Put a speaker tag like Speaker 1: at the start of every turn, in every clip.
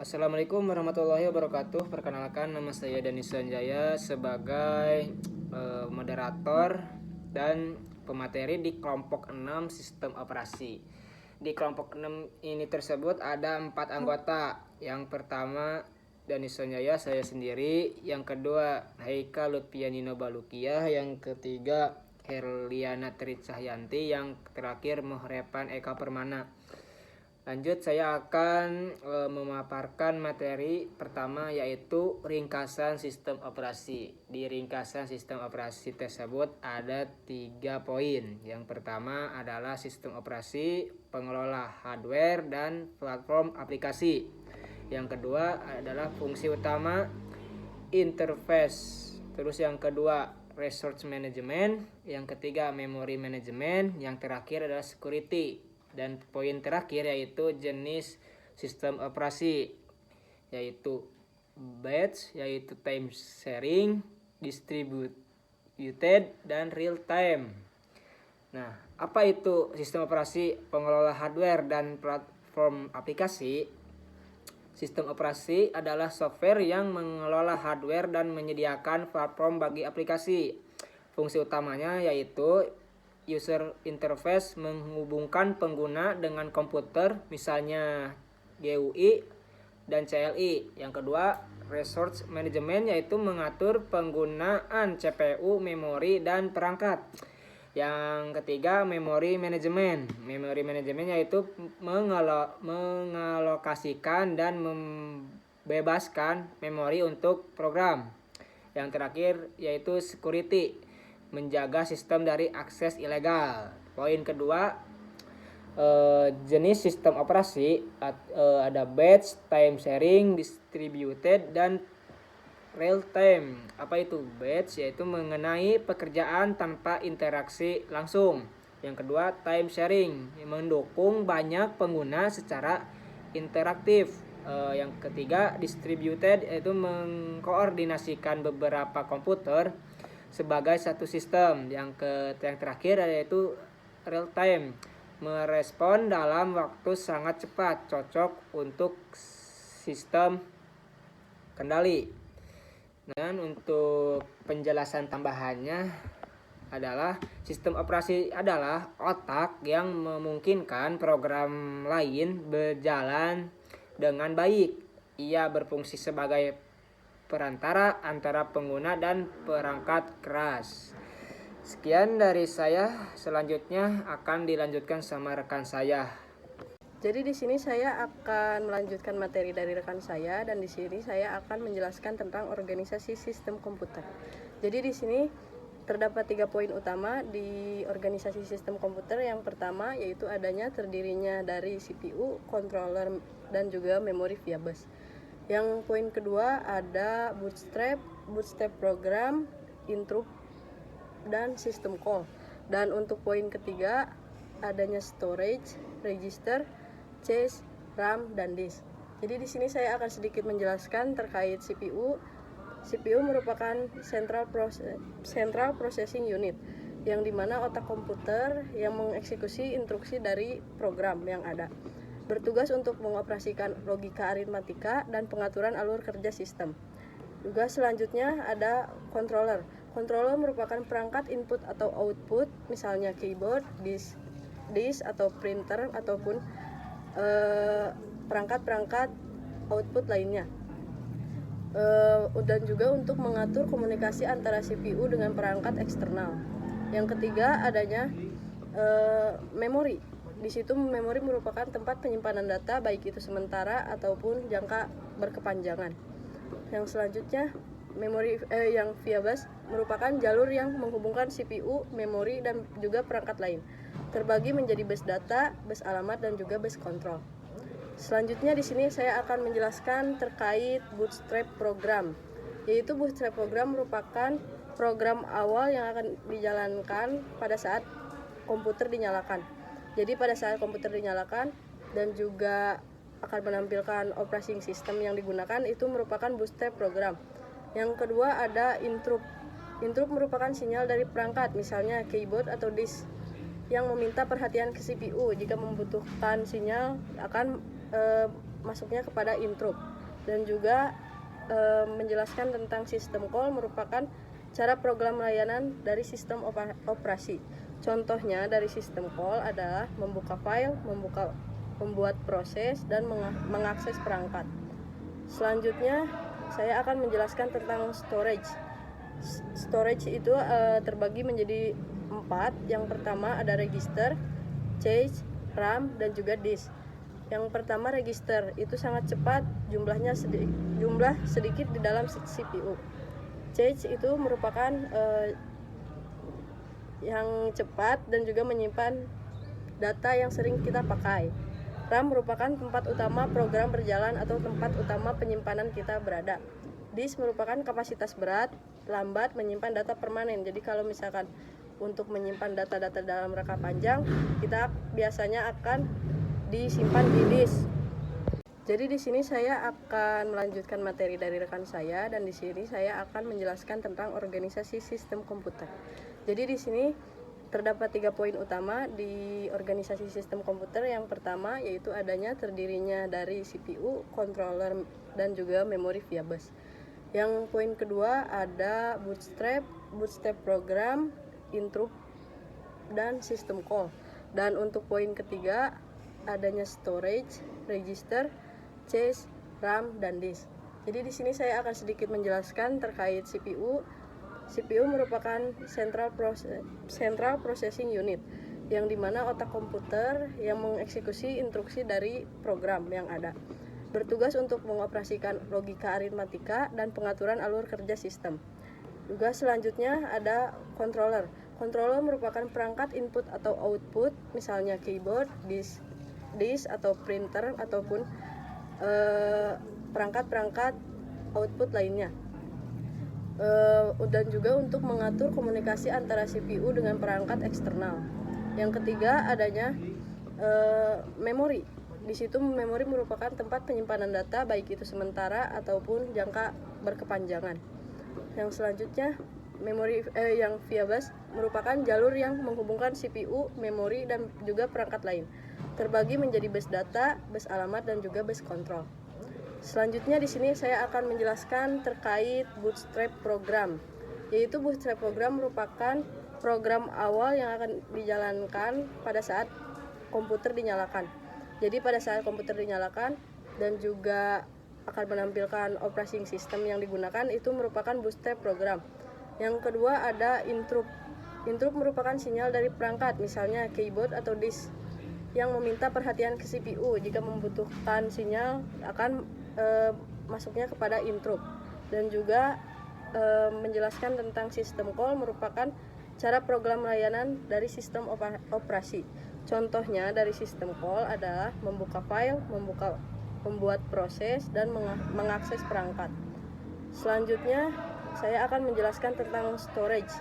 Speaker 1: Assalamualaikum warahmatullahi wabarakatuh. Perkenalkan, nama saya Dani Sanjaya sebagai moderator dan pemateri di kelompok 6 sistem operasi. Di kelompok 6 ini tersebut ada 4 anggota. Yang pertama Dani Sanjaya, saya sendiri. Yang kedua Haika Lutfianino Balukiah. Yang ketiga Herliana Tricahyanti. Yang terakhir Muhrepan Eka Permana. Lanjut, saya akan memaparkan materi pertama, yaitu ringkasan sistem operasi. Di ringkasan sistem operasi tersebut ada 3 poin. Yang pertama adalah sistem operasi, pengelola hardware, dan platform aplikasi. Yang kedua adalah fungsi utama, interface. Terus yang kedua resource management. Yang ketiga memory management. Yang terakhir adalah security. Dan poin terakhir yaitu jenis sistem operasi, yaitu batch, yaitu time sharing, distributed, dan real time. Nah, apa itu sistem operasi, pengelola hardware, dan platform aplikasi? Sistem operasi adalah software yang mengelola hardware dan menyediakan platform bagi aplikasi. Fungsi utamanya yaitu user interface, menghubungkan pengguna dengan komputer, misalnya GUI dan CLI. Yang kedua, resource management, yaitu mengatur penggunaan CPU, memori, dan perangkat. Yang ketiga, memory management. Memory management yaitu mengalokasikan dan membebaskan memori untuk program. Yang terakhir yaitu security, menjaga sistem dari akses ilegal. Poin kedua, jenis sistem operasi ada batch, time sharing, distributed, dan real time. Apa itu batch? Yaitu mengenai pekerjaan tanpa interaksi langsung. Yang kedua, time sharing, mendukung banyak pengguna secara interaktif. Yang ketiga, distributed, yaitu mengkoordinasikan beberapa komputer sebagai satu sistem. Yang terakhir yaitu real time, merespon dalam waktu sangat cepat, cocok untuk sistem kendali. Dan untuk penjelasan tambahannya adalah sistem operasi adalah otak yang memungkinkan program lain berjalan dengan baik. Ia berfungsi sebagai perantara antara pengguna dan perangkat keras. Sekian dari saya, selanjutnya akan dilanjutkan sama rekan saya.
Speaker 2: Jadi di sini saya akan melanjutkan materi dari rekan saya, dan di sini saya akan menjelaskan tentang organisasi sistem komputer. Jadi di sini terdapat 3 poin utama di organisasi sistem komputer. Yang pertama yaitu terdirinya dari CPU, controller, dan juga memori via bus. Yang poin kedua ada bootstrap program, interrupt, dan system call. Dan untuk poin ketiga adanya storage, register, cache, RAM, dan disk. Jadi di sini saya akan sedikit menjelaskan terkait CPU. CPU merupakan Central Processing Unit, yang dimana otak komputer yang mengeksekusi instruksi dari program yang ada. Bertugas untuk mengoperasikan logika aritmatika dan pengaturan alur kerja sistem. Juga selanjutnya ada controller. Controller merupakan perangkat input atau output, misalnya keyboard, disk atau printer, ataupun perangkat-perangkat output lainnya. Dan juga untuk mengatur komunikasi antara CPU dengan perangkat eksternal. Yang ketiga adanya memori. Di situ memori merupakan tempat penyimpanan data, baik itu sementara ataupun jangka berkepanjangan. Yang selanjutnya memori yang via bus merupakan jalur yang menghubungkan CPU, memori, dan juga perangkat lain. Terbagi menjadi bus data, bus alamat, dan juga bus kontrol. Selanjutnya di sini saya akan menjelaskan terkait bootstrap program. Yaitu bootstrap program merupakan program awal yang akan dijalankan pada saat komputer dinyalakan. Jadi pada saat komputer dinyalakan dan juga akan menampilkan operating system yang digunakan, itu merupakan bootstrap program. Yang kedua ada interrupt. Interrupt merupakan sinyal dari perangkat, misalnya keyboard atau disk, yang meminta perhatian ke CPU. Jika membutuhkan sinyal akan masuknya kepada intrup, dan juga menjelaskan tentang sistem call merupakan cara program layanan dari sistem operasi. Contohnya dari sistem call adalah membuka file, membuat proses, dan mengakses perangkat. Selanjutnya saya akan menjelaskan tentang storage. Storage itu terbagi menjadi 4. Yang pertama ada register, cache, RAM, dan juga disk. Yang pertama register itu sangat cepat, jumlah sedikit di dalam CPU. Cache itu merupakan yang cepat dan juga menyimpan data yang sering kita pakai. RAM merupakan tempat utama program berjalan atau tempat utama penyimpanan kita berada. Disk merupakan kapasitas berat, lambat, menyimpan data permanen. Jadi kalau misalkan untuk menyimpan data-data dalam rangka panjang, kita biasanya akan disimpan di disk. Jadi di sini saya akan melanjutkan materi dari rekan saya, dan di sini saya akan menjelaskan tentang organisasi sistem komputer. Jadi di sini terdapat 3 poin utama di organisasi sistem komputer. Yang pertama yaitu adanya terdirinya dari CPU, controller, dan juga memori via bus. Yang poin kedua ada bootstrap program, intrup, dan system call. Dan untuk poin ketiga adanya storage, register, cache, RAM, dan disk. Jadi di sini saya akan sedikit menjelaskan terkait CPU. CPU merupakan Central Processing Unit, yang dimana otak komputer yang mengeksekusi instruksi dari program yang ada. Bertugas untuk mengoperasikan logika aritmatika dan pengaturan alur kerja sistem. Juga selanjutnya ada controller. Controller merupakan perangkat input atau output, misalnya keyboard, disk atau printer, ataupun perangkat-perangkat output lainnya. Dan juga untuk mengatur komunikasi antara CPU dengan perangkat eksternal. Yang ketiga adanya memori. Di situ memori merupakan tempat penyimpanan data, baik itu sementara ataupun jangka berkepanjangan. Yang selanjutnya memori yang via bus merupakan jalur yang menghubungkan CPU, memori, dan juga perangkat lain. Terbagi menjadi bus data, bus alamat, dan juga bus kontrol. Selanjutnya di sini saya akan menjelaskan terkait bootstrap program. Yaitu bootstrap program merupakan program awal yang akan dijalankan pada saat komputer dinyalakan. Jadi pada saat komputer dinyalakan dan juga akan menampilkan operating system yang digunakan, itu merupakan bootstrap program. Yang kedua ada intrup. Intrup merupakan sinyal dari perangkat, misalnya keyboard atau disk, yang meminta perhatian ke CPU. Jika membutuhkan sinyal akan masuknya kepada intrup. Dan juga menjelaskan tentang sistem call merupakan cara program layanan dari sistem operasi. Contohnya dari sistem call adalah membuka file, membuat proses, dan mengakses perangkat. Selanjutnya saya akan menjelaskan tentang storage.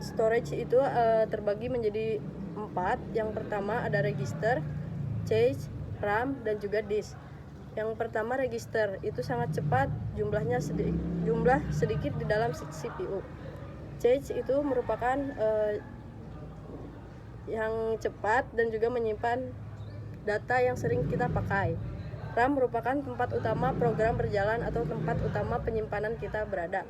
Speaker 2: Storage itu terbagi menjadi 4. Yang pertama ada register, cache, RAM, dan juga disk. Yang pertama register itu sangat cepat, jumlah sedikit di dalam CPU. Cache itu merupakan yang cepat dan juga menyimpan data yang sering kita pakai. RAM merupakan tempat utama program berjalan atau tempat utama penyimpanan kita berada.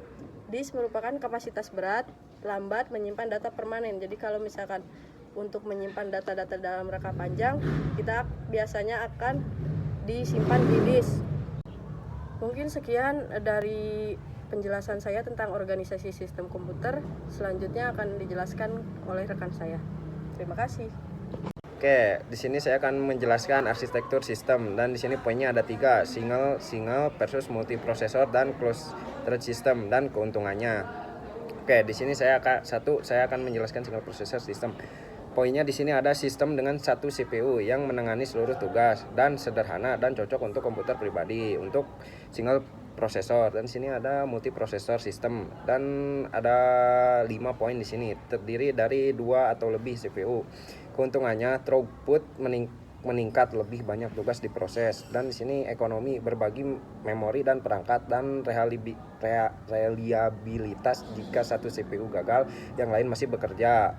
Speaker 2: Disk merupakan kapasitas berat, lambat, menyimpan data permanen. Jadi kalau misalkan untuk menyimpan data-data dalam rangka panjang, kita biasanya akan disimpan di disk. Mungkin sekian dari penjelasan saya tentang organisasi sistem komputer. Selanjutnya akan dijelaskan oleh rekan saya. Terima kasih.
Speaker 3: Oke, di sini saya akan menjelaskan arsitektur sistem, dan di sini poinnya ada 3, single versus multiprosesor dan closed system, dan keuntungannya. Oke, di sini saya akan menjelaskan single processor system. Poinnya di sini ada sistem dengan satu CPU yang menangani seluruh tugas dan sederhana dan cocok untuk komputer pribadi untuk single prosesor. Dan di sini ada multiprosesor system, dan ada 5 poin di sini, terdiri dari 2 atau lebih CPU. Keuntungannya throughput meningkat, lebih banyak tugas diproses, dan di sini ekonomi, berbagi memori dan perangkat, dan reliabilitas jika satu CPU gagal, yang lain masih bekerja.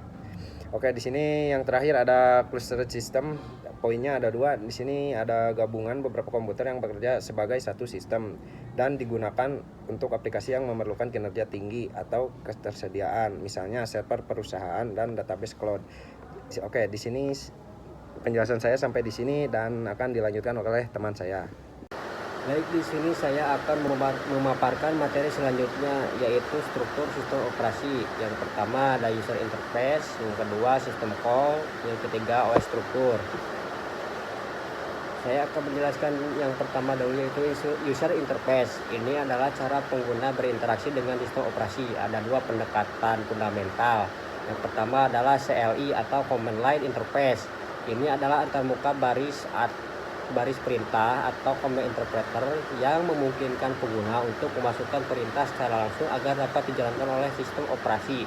Speaker 3: Oke, di sini yang terakhir ada cluster system. poinnya ada dua. Di sini ada gabungan beberapa komputer yang bekerja sebagai satu sistem dan digunakan untuk aplikasi yang memerlukan kinerja tinggi atau ketersediaan, misalnya server perusahaan dan database cloud. Oke, di sini penjelasan saya sampai di sini dan akan dilanjutkan oleh teman saya.
Speaker 4: Baik, di sini saya akan memaparkan materi selanjutnya, yaitu struktur sistem operasi. Yang pertama ada user interface, yang kedua sistem call, yang ketiga OS struktur. Saya akan menjelaskan yang pertama dahulu, yaitu user interface. Ini adalah cara pengguna berinteraksi dengan sistem operasi. Ada dua pendekatan fundamental. Yang pertama adalah CLI atau Command Line Interface. Ini adalah antarmuka baris perintah atau command interpreter yang memungkinkan pengguna untuk memasukkan perintah secara langsung agar dapat dijalankan oleh sistem operasi.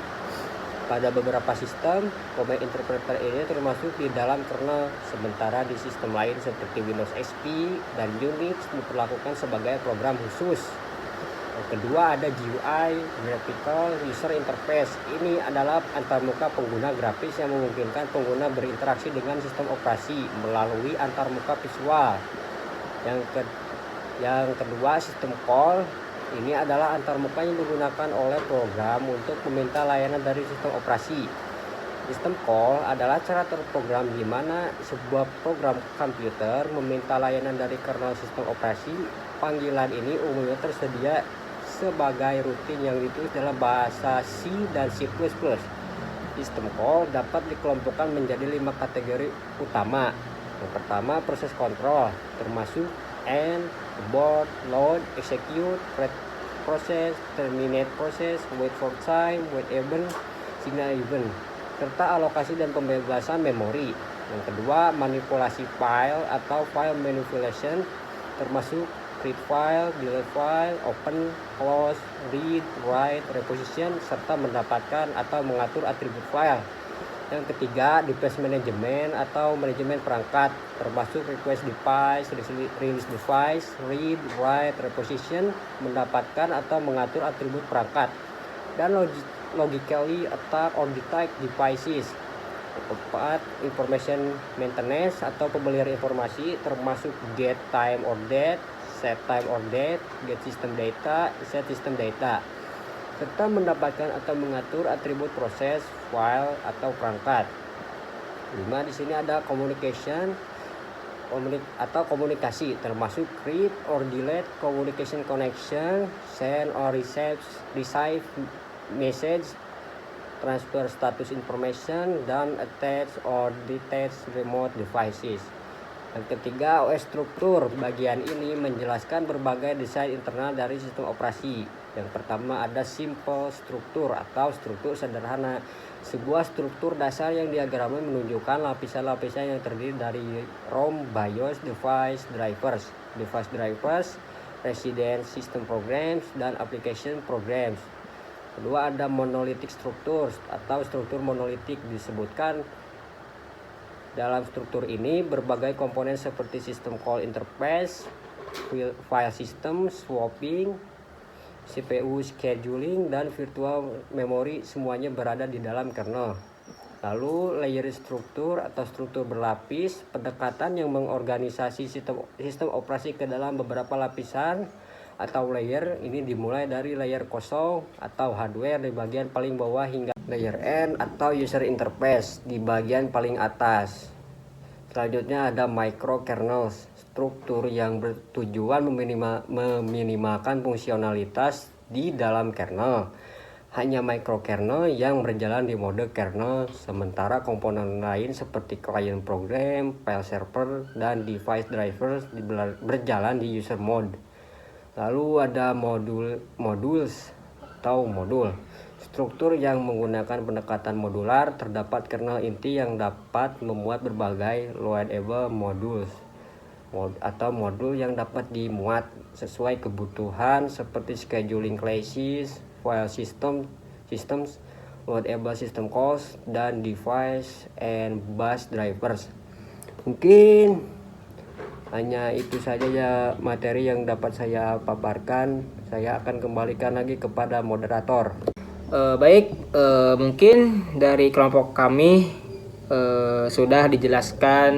Speaker 4: Pada beberapa sistem, command interpreter ini termasuk di dalam kernel, sementara di sistem lain seperti Windows XP dan Unix diperlakukan sebagai program khusus. Yang kedua ada GUI, Graphical User Interface. Ini adalah antarmuka pengguna grafis yang memungkinkan pengguna berinteraksi dengan sistem operasi melalui antarmuka visual. Yang kedua sistem call. Ini adalah antarmuka yang digunakan oleh program untuk meminta layanan dari sistem operasi. Sistem call adalah cara terprogram di mana sebuah program komputer meminta layanan dari kernel sistem operasi. Panggilan ini umumnya tersedia sebagai rutin yang ditulis dalam bahasa C dan C++. Sistem call dapat dikelompokkan menjadi 5 kategori utama. Yang pertama proses kontrol, termasuk end, abort, load, execute, create process, terminate process, wait for time, wait event, signal event, serta alokasi dan pembebasan memori. Yang kedua manipulasi file atau file manipulation, termasuk create file, delete file, open, close, read, write, reposition, serta mendapatkan atau mengatur atribut file. Yang ketiga, device management atau manajemen perangkat, termasuk request device, release device, read, write, reposition, mendapatkan atau mengatur atribut perangkat. Dan logically attack or detect devices. Keempat, information maintenance atau pemeliharaan informasi, termasuk get time or date, set time or date, get system data, set system data, serta mendapatkan atau mengatur atribut proses, file, atau perangkat. 5. Di sini ada communication atau komunikasi, termasuk create or delete communication connection, send or receive message, transfer status information, dan attach or detach remote devices. Yang ketiga, OS struktur. Bagian ini menjelaskan berbagai desain internal dari sistem operasi. Yang pertama ada simple struktur atau struktur sederhana. Sebuah struktur dasar yang diagramnya menunjukkan lapisan-lapisan yang terdiri dari ROM, BIOS, device drivers, resident system programs, dan application programs. Kedua ada monolithic struktur atau struktur monolitik. Disebutkan dalam struktur ini berbagai komponen seperti sistem call interface, file system, swapping, CPU scheduling, dan virtual memory semuanya berada di dalam kernel. Lalu layer struktur atau struktur berlapis, pendekatan yang mengorganisasi sistem operasi ke dalam beberapa lapisan atau layer. Ini dimulai dari layer kosong atau hardware di bagian paling bawah hingga layer N atau user interface di bagian paling atas. Selanjutnya ada microkernels, struktur yang bertujuan meminimalkan fungsionalitas di dalam kernel. Hanya microkernel yang berjalan di mode kernel, sementara komponen lain seperti client program, file server, dan device drivers berjalan di user mode. Lalu ada modules atau modul. Struktur yang menggunakan pendekatan modular, terdapat kernel inti yang dapat memuat berbagai loadable modules atau modul yang dapat dimuat sesuai kebutuhan seperti scheduling classes, file systems, loadable system calls, dan device and bus drivers. Mungkin hanya itu saja ya materi yang dapat saya paparkan. Saya akan kembalikan lagi kepada moderator.
Speaker 1: Baik, mungkin dari kelompok kami sudah dijelaskan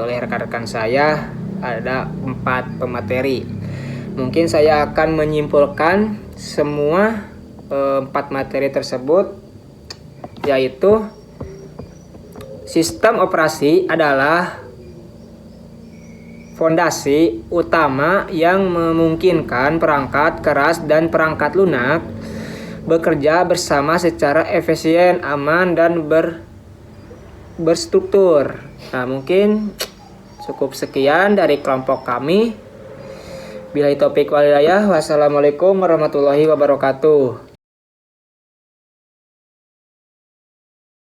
Speaker 1: oleh rekan-rekan saya, ada 4 pemateri. Mungkin saya akan menyimpulkan semua 4 materi tersebut, yaitu sistem operasi adalah fondasi utama yang memungkinkan perangkat keras dan perangkat lunak bekerja bersama secara efisien, aman, dan berstruktur. Nah, mungkin cukup sekian dari kelompok kami. Billahi taufik wal hidayah. Wassalamualaikum warahmatullahi wabarakatuh.